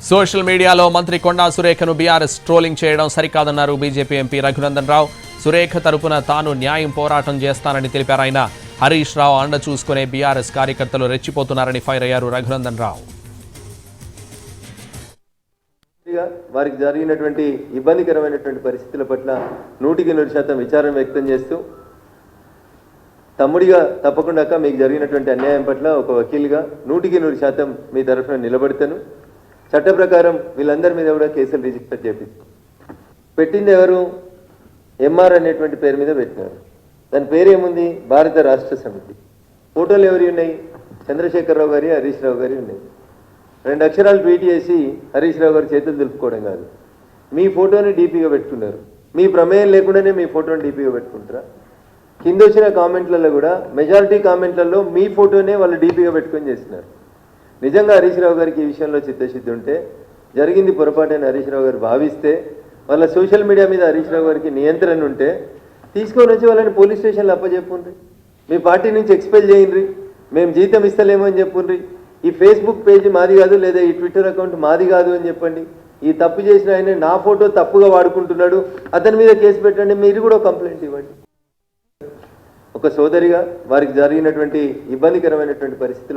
Social మీడియాలో మంత్రి కొండా సురేఖను BRS trolling చేయడం సరికాదన్నారు బీజేపీ ఎంపీ రఘునందన్ రావు. సురేఖ తరపున తాను న్యాయం పోరాటం చేస్తానని తెలిపారు ఆయన. హరీష్ రావు అండ చూసుకునే బీఆర్ఎస్ కార్యకర్తలు రెచ్చిపోతున్నారని ఫైర్ అయ్యారు రఘునందన్ రావు. వారికి జరిగినటువంటి ఇబ్బందికరమైనటువంటి పరిస్థితుల పట్ల 100% విచారం వ్యక్తం చేస్తూ తమ్ముడిగా తప్పకుండా మీకు జరిగినటువంటి అన్యాయం పట్ల ఒక వకీల్గా 100% మీ తరఫున నిలబడతాను. చట్ట ప్రకారం వీళ్ళందరి మీద కూడా కేసులు రిజిస్టర్ చేపిస్తాం. పెట్టింది ఎవరు? ఎంఆర్ అనేటువంటి పేరు మీద పెట్టినారు. దాని పేరు ఏముంది? భారత రాష్ట్ర సమితి. ఫోటోలు ఎవరి ఉన్నాయి? చంద్రశేఖరరావు గారి, హరీష్ రావు గారి ఉన్నాయి. 2 అక్షరాలు ట్వీట్ చేసి హరీష్ రావు గారి చేతులు దులుపుకోవడం కాదు, మీ ఫోటోని డీపీగా పెట్టుకున్నారు. మీ ప్రమేయం లేకుండానే మీ ఫోటోని డీపీగా పెట్టుకుంటారా? కింద వచ్చిన కామెంట్లలో కూడా మెజారిటీ కామెంట్లలో మీ ఫోటోనే వాళ్ళు డీపీగా పెట్టుకొని చేస్తున్నారు. నిజంగా హరీష్ రావు గారికి ఈ విషయంలో చిత్తశుద్ధి ఉంటే, జరిగింది పొరపాటైన హరీష్ రావు గారు భావిస్తే, వాళ్ళ సోషల్ మీడియా మీద హరీష్ రావు గారికి నియంత్రణ ఉంటే తీసుకొని వచ్చి వాళ్ళని పోలీస్ స్టేషన్లో అప్పచెప్పుండ్రి. మీ పార్టీ నుంచి ఎక్స్పెల్ చేయండి, మేము జీతం ఇస్తలేమో అని చెప్పుండ్రి. ఈ ఫేస్బుక్ పేజ్ మాది కాదు, లేదా ఈ ట్విట్టర్ అకౌంట్ మాది కాదు అని చెప్పండి. ఈ తప్పు చేసిన ఆయన నా ఫోటో తప్పుగా వాడుకుంటున్నాడు, అతని మీద కేసు పెట్టండి, మీరు కూడా కంప్లైంట్ ఇవ్వండి. ఒక సోదరిగా వారికి జరిగినటువంటి ఇబ్బందికరమైనటువంటి పరిస్థితులు